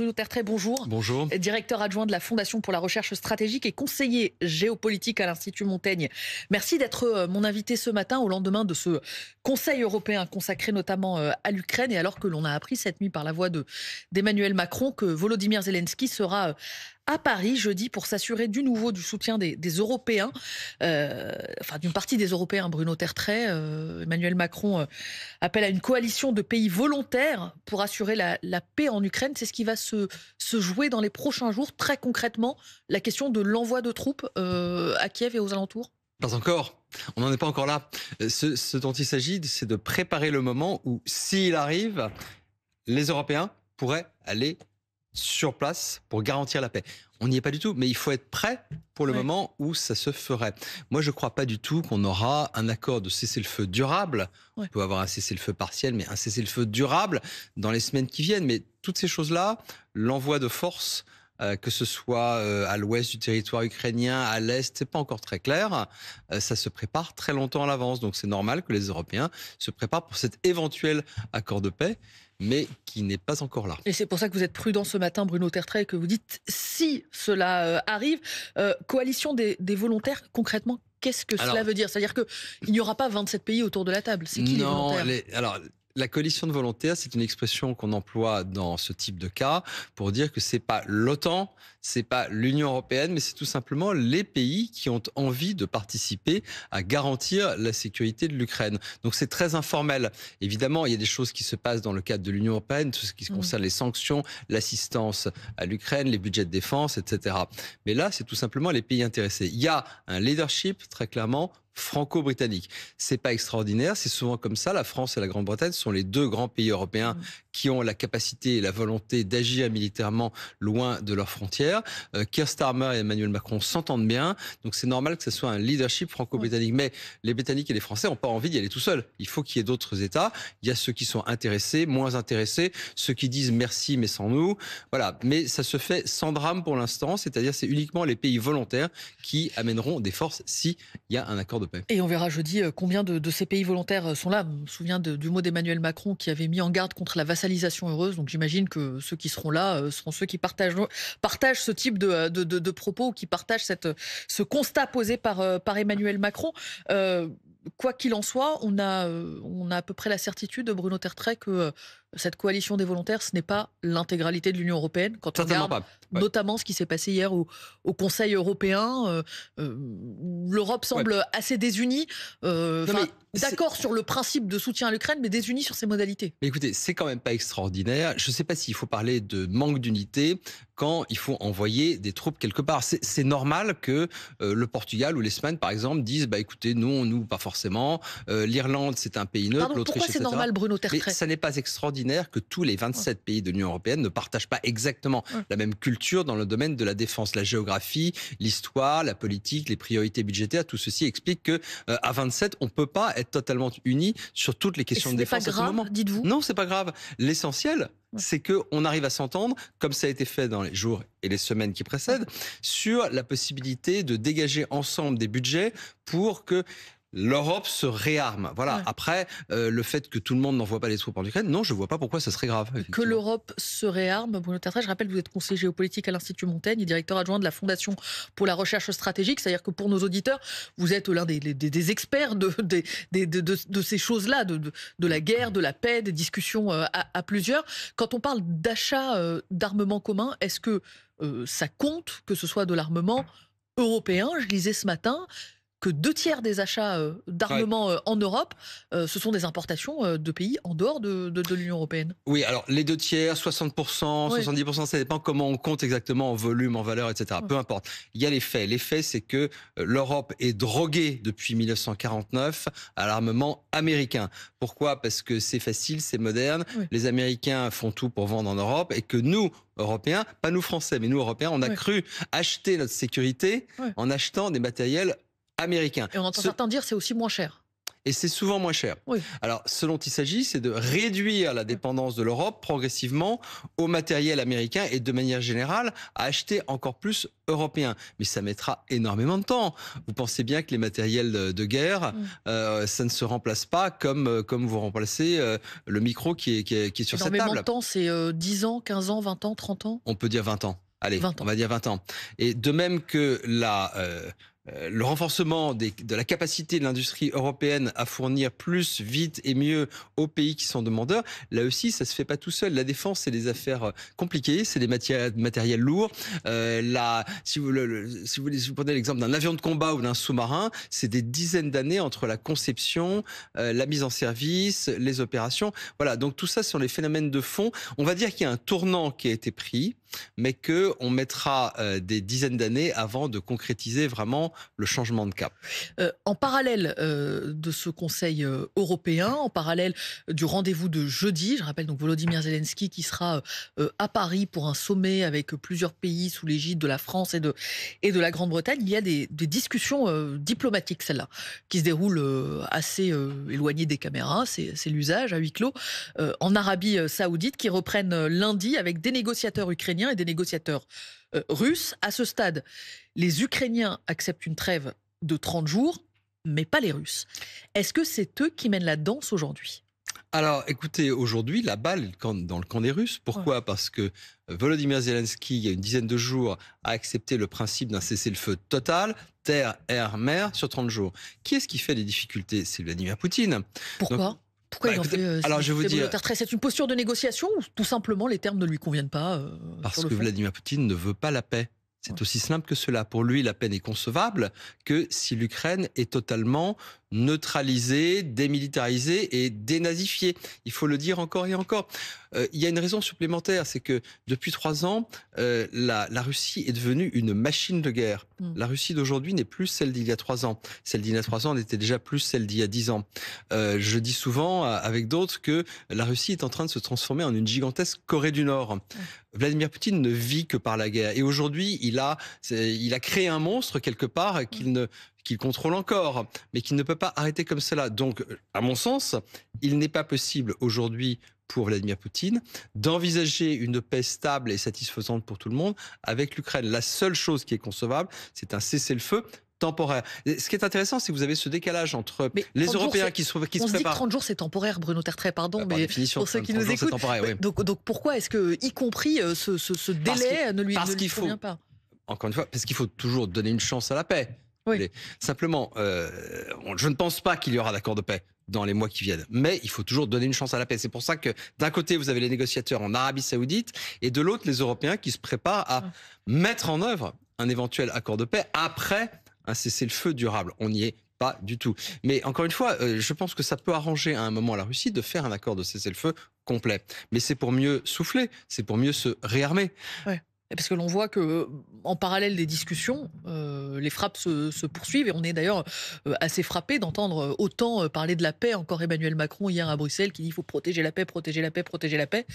Bruno Tertrais, bonjour. Bonjour. Directeur adjoint de la Fondation pour la recherche stratégique et conseiller géopolitique à l'Institut Montaigne. Merci d'être mon invité ce matin au lendemain de ce Conseil européen consacré notamment à l'Ukraine et alors que l'on a appris cette nuit par la voix d'Emmanuel Macron que Volodymyr Zelensky sera à Paris jeudi pour s'assurer du nouveau du soutien des Européens, d'une partie des Européens. Bruno Tertrais, Emmanuel Macron appelle à une coalition de pays volontaires pour assurer la paix en Ukraine. C'est ce qui va se jouer dans les prochains jours. Très concrètement, la question de l'envoi de troupes à Kiev et aux alentours. Pas encore. On n'en est pas encore là. Ce dont il s'agit, c'est de préparer le moment où, s'il arrive, les Européens pourraient aller sur place pour garantir la paix. On n'y est pas du tout, mais il faut être prêt pour le moment où ça se ferait. Moi, je ne crois pas du tout qu'on aura un accord de cessez-le-feu durable. On peut avoir un cessez-le-feu partiel, mais un cessez-le-feu durable dans les semaines qui viennent. Mais toutes ces choses-là, l'envoi de forces, que ce soit à l'ouest du territoire ukrainien, à l'est, c'est pas encore très clair. Ça se prépare très longtemps à l'avance. Donc c'est normal que les Européens se préparent pour cet éventuel accord de paix, mais qui n'est pas encore là. Et c'est pour ça que vous êtes prudent ce matin, Bruno Tertrais, et que vous dites si cela arrive. Coalition des volontaires, concrètement, qu'est-ce que cela veut dire? C'est-à-dire qu'il n'y aura pas 27 pays autour de la table. C'est qui les volontaires? La coalition de volontaires, c'est une expression qu'on emploie dans ce type de cas pour dire que c'est pas l'OTAN, c'est pas l'Union européenne, mais c'est tout simplement les pays qui ont envie de participer à garantir la sécurité de l'Ukraine. Donc c'est très informel. Évidemment, il y a des choses qui se passent dans le cadre de l'Union européenne, tout ce qui concerne les sanctions, l'assistance à l'Ukraine, les budgets de défense, etc. Mais là, c'est tout simplement les pays intéressés. Il y a un leadership, très clairement, franco-britannique. C'est pas extraordinaire, c'est souvent comme ça. La France et la Grande-Bretagne sont les deux grands pays européens qui ont la capacité et la volonté d'agir militairement loin de leurs frontières. Keir Starmer et Emmanuel Macron s'entendent bien, donc c'est normal que ce soit un leadership franco-britannique. Mais les Britanniques et les Français n'ont pas envie d'y aller tout seuls. Il faut qu'il y ait d'autres États. Il y a ceux qui sont intéressés, moins intéressés, ceux qui disent merci mais sans nous. Voilà, mais ça se fait sans drame pour l'instant, c'est-à-dire c'est uniquement les pays volontaires qui amèneront des forces s'il y a un accord de paix. Et on verra jeudi combien de ces pays volontaires sont là. Je me souviens du mot d'Emmanuel Macron qui avait mis en garde contre la vassalisation heureuse. Donc j'imagine que ceux qui seront là seront ceux qui partagent ce type de propos ou qui partagent ce constat posé par Emmanuel Macron. Quoi qu'il en soit, on a à peu près la certitude, Bruno Tertrais, que cette coalition des volontaires, ce n'est pas l'intégralité de l'Union européenne. Quand on regarde notamment ce qui s'est passé hier au Conseil européen, l'Europe semble assez désunie. D'accord sur le principe de soutien à l'Ukraine, mais désunie sur ses modalités. Mais écoutez, c'est quand même pas extraordinaire. Je ne sais pas s'il faut parler de manque d'unité quand il faut envoyer des troupes quelque part. C'est normal que le Portugal ou l'Espagne, par exemple, disent écoutez, nous, pas forcément. L'Irlande, c'est un pays neutre. Pardon, pourquoi c'est normal, Bruno Tertrais? Mais ça n'est pas extraordinaire que tous les 27 pays de l'Union européenne ne partagent pas exactement la même culture dans le domaine de la défense. La géographie, l'histoire, la politique, les priorités budgétaires, tout ceci explique que à 27, on ne peut pas être totalement unis sur toutes les questions de défense à ce moment. Dites-vous? Non, c'est pas grave. L'essentiel, c'est qu'on arrive à s'entendre, comme ça a été fait dans les jours et les semaines qui précèdent, sur la possibilité de dégager ensemble des budgets pour que l'Europe se réarme. Voilà. Après, le fait que tout le monde n'envoie pas les troupes en Ukraine, non, je ne vois pas pourquoi ça serait grave. Que l'Europe se réarme, Bruno Tertrais, je rappelle que vous êtes conseiller géopolitique à l'Institut Montaigne et directeur adjoint de la Fondation pour la recherche stratégique. C'est-à-dire que pour nos auditeurs, vous êtes l'un des experts de ces choses-là, de la guerre, de la paix, des discussions à plusieurs. Quand on parle d'achat d'armement commun, est-ce que ça compte que ce soit de l'armement européen? Je lisais ce matin que 2/3 des achats d'armement en Europe, ce sont des importations de pays en dehors de l'Union européenne. Oui, alors les 2/3, 60%, 70%, ça dépend comment on compte exactement en volume, en valeur, etc. Peu importe. Il y a les faits. Les faits, c'est que l'Europe est droguée depuis 1949 à l'armement américain. Pourquoi? Parce que c'est facile, c'est moderne. Les Américains font tout pour vendre en Europe et que nous, Européens, pas nous Français, mais nous Européens, on a cru acheter notre sécurité en achetant des matériels américain. Et on entend certains dire c'est aussi moins cher. Et c'est souvent moins cher. Oui. Alors, ce dont il s'agit, c'est de réduire la dépendance de l'Europe progressivement au matériel américain et de manière générale à acheter encore plus européen. Mais ça mettra énormément de temps. Vous pensez bien que les matériels de guerre, ça ne se remplace pas comme vous remplacez le micro qui est sur cette Énormément table. de temps, c'est 10 ans, 15 ans, 20 ans, 30 ans? On peut dire 20 ans. Allez, 20 on ans. va dire 20 ans. Et de même que le renforcement de la capacité de l'industrie européenne à fournir plus, vite et mieux aux pays qui sont demandeurs, là aussi, ça se fait pas tout seul. La défense, c'est des affaires compliquées, c'est des matériels lourds. Si vous prenez l'exemple d'un avion de combat ou d'un sous-marin, c'est des dizaines d'années entre la conception, la mise en service, les opérations. Voilà, donc tout ça, ce sont les phénomènes de fond. On va dire qu'il y a un tournant qui a été pris, mais qu'on mettra des dizaines d'années avant de concrétiser vraiment le changement de cap. En parallèle de ce Conseil européen, en parallèle du rendez-vous de jeudi, je rappelle donc Volodymyr Zelensky qui sera à Paris pour un sommet avec plusieurs pays sous l'égide de la France et de la Grande-Bretagne, il y a des discussions diplomatiques, celles-là, qui se déroulent assez éloignées des caméras, c'est l'usage à huis clos, en Arabie Saoudite, qui reprennent lundi avec des négociateurs ukrainiens et des négociateurs russes. À ce stade, les Ukrainiens acceptent une trêve de 30 jours, mais pas les Russes. Est-ce que c'est eux qui mènent la danse aujourd'hui? Alors, écoutez, aujourd'hui, la balle est dans le camp des Russes. Pourquoi ? Parce que Volodymyr Zelensky, il y a une dizaine de jours, a accepté le principe d'un cessez-le-feu total, terre, air, mer, sur 30 jours. Qui est-ce qui fait les difficultés ? C'est Vladimir Poutine. Pourquoi ? Donc, pourquoi il en fait alors je vais vous dire, c'est une posture de négociation ou tout simplement les termes ne lui conviennent pas parce que Vladimir Poutine ne veut pas la paix. C'est aussi simple que cela. Pour lui, la paix n'est concevable que si l'Ukraine est totalement neutralisée, démilitarisée et dénazifiée. Il faut le dire encore et encore. Il y a une raison supplémentaire, c'est que depuis 3 ans, la Russie est devenue une machine de guerre. La Russie d'aujourd'hui n'est plus celle d'il y a 3 ans. Celle d'il y a 3 ans n'était déjà plus celle d'il y a 10 ans. Je dis souvent avec d'autres que la Russie est en train de se transformer en une gigantesque Corée du Nord. Vladimir Poutine ne vit que par la guerre. Et aujourd'hui, il a créé un monstre quelque part qu'il contrôle encore, mais qu'il ne peut pas arrêter comme cela. Donc, à mon sens, il n'est pas possible aujourd'hui pour Vladimir Poutine d'envisager une paix stable et satisfaisante pour tout le monde avec l'Ukraine. La seule chose qui est concevable, c'est un cessez-le-feu temporaire. Et ce qui est intéressant, c'est que vous avez ce décalage entre les Européens qui se préparent. On se dit que 30 jours, c'est temporaire, Bruno Tertrais, pardon, par mais définition, pour ceux qui nous écoutent. Oui. Donc pourquoi est-ce que, y compris ce délai, ne lui convient pas ? Encore une fois, parce qu'il faut toujours donner une chance à la paix. Oui. Simplement, je ne pense pas qu'il y aura d'accord de paix dans les mois qui viennent. Mais il faut toujours donner une chance à la paix. C'est pour ça que d'un côté, vous avez les négociateurs en Arabie Saoudite et de l'autre, les Européens qui se préparent à mettre en œuvre un éventuel accord de paix après un cessez-le-feu durable. On n'y est pas du tout. Mais encore une fois, je pense que ça peut arranger à un moment la Russie de faire un accord de cessez-le-feu complet. Mais c'est pour mieux souffler, c'est pour mieux se réarmer. Ouais. Parce que l'on voit que, en parallèle des discussions, les frappes se poursuivent et on est d'ailleurs assez frappé d'entendre autant parler de la paix. Encore Emmanuel Macron hier à Bruxelles qui dit qu'il faut protéger la paix, protéger la paix, protéger la paix.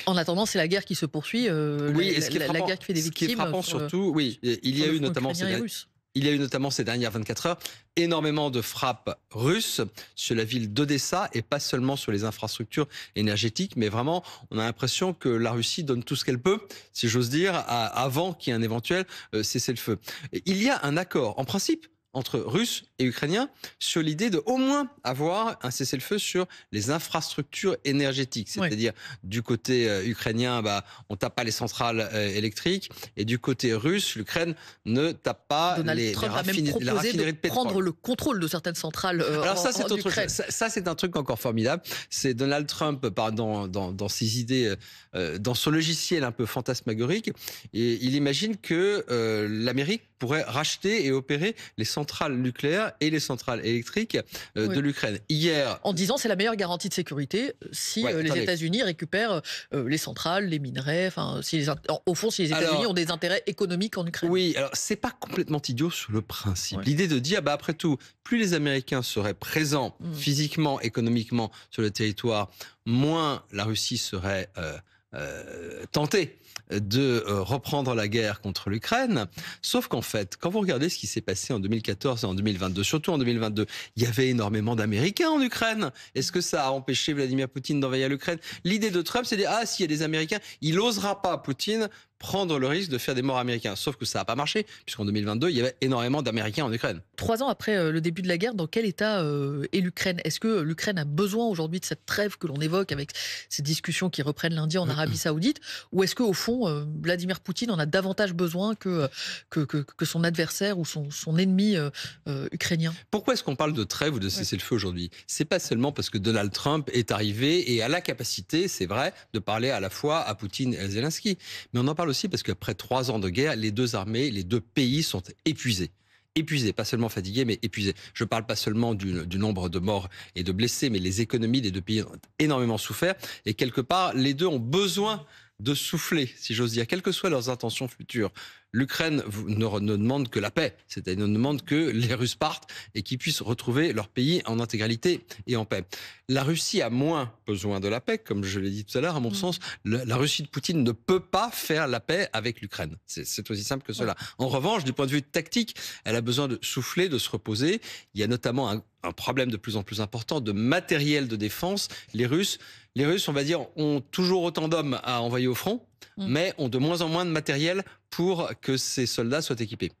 En attendant, c'est la guerre qui se poursuit, la guerre qui fait des victimes. Ce qui est frappant surtout, il y a eu notamment ces dernières 24 heures énormément de frappes russes sur la ville d'Odessa et pas seulement sur les infrastructures énergétiques, mais vraiment, on a l'impression que la Russie donne tout ce qu'elle peut, si j'ose dire, avant qu'il y ait un éventuel cessez-le-feu. Il y a un accord, en principe, entre Russes et Ukrainiens sur l'idée de au moins avoir un cessez-le-feu sur les infrastructures énergétiques. C'est-à-dire, du côté ukrainien, on tape pas les centrales électriques, et du côté russe, l'Ukraine ne tape pas les raffineries de pétrole. Prendre le contrôle de certaines centrales. Alors ça, c'est autre chose. Ça, c'est un truc encore formidable. C'est Donald Trump, dans ses idées, dans son logiciel un peu fantasmagorique, et il imagine que l'Amérique pourrait racheter et opérer les centrales nucléaires et les centrales électriques de l'Ukraine. Hier, en disant c'est la meilleure garantie de sécurité si les États-Unis récupèrent les centrales, les minerais, enfin au fond si les États-Unis ont des intérêts économiques en Ukraine. Oui, alors c'est pas complètement idiot sur le principe. L'idée de dire après tout, plus les Américains seraient présents physiquement, économiquement sur le territoire, moins la Russie serait tentée de reprendre la guerre contre l'Ukraine. Sauf qu'en fait, quand vous regardez ce qui s'est passé en 2014 et en 2022, surtout en 2022, il y avait énormément d'Américains en Ukraine. Est-ce que ça a empêché Vladimir Poutine d'envahir l'Ukraine? L'idée de Trump, c'est de dire, ah, s'il y a des Américains, il n'osera pas, Poutine, prendre le risque de faire des morts américains. Sauf que ça n'a pas marché, puisqu'en 2022, il y avait énormément d'Américains en Ukraine. 3 ans après le début de la guerre, dans quel état est l'Ukraine? Est-ce que l'Ukraine a besoin aujourd'hui de cette trêve que l'on évoque avec ces discussions qui reprennent lundi en Arabie Saoudite? Ou est-ce qu'au fond, Vladimir Poutine en a davantage besoin que son adversaire ou son ennemi ukrainien? Pourquoi est-ce qu'on parle de trêve ou de cessez-le-feu aujourd'hui? C'est pas seulement parce que Donald Trump est arrivé et a la capacité, c'est vrai, de parler à la fois à Poutine et à Zelensky. Mais on en parle aussi parce qu'après 3 ans de guerre, les deux armées, les deux pays sont épuisés. Épuisés, pas seulement fatigués, mais épuisés. Je ne parle pas seulement du nombre de morts et de blessés, mais les économies des deux pays ont énormément souffert. Et quelque part, les deux ont besoin de souffler, si j'ose dire, quelles que soient leurs intentions futures. L'Ukraine ne demande que la paix, c'est-à-dire ne demande que les Russes partent et qu'ils puissent retrouver leur pays en intégralité et en paix. La Russie a moins besoin de la paix, comme je l'ai dit tout à l'heure, à mon sens. La Russie de Poutine ne peut pas faire la paix avec l'Ukraine. C'est aussi simple que cela. En revanche, du point de vue tactique, elle a besoin de souffler, de se reposer. Il y a notamment un problème de plus en plus important de matériel de défense. Les Russes, on va dire, ont toujours autant d'hommes à envoyer au front, mais ont de moins en moins de matériel pour que ces soldats soient équipés.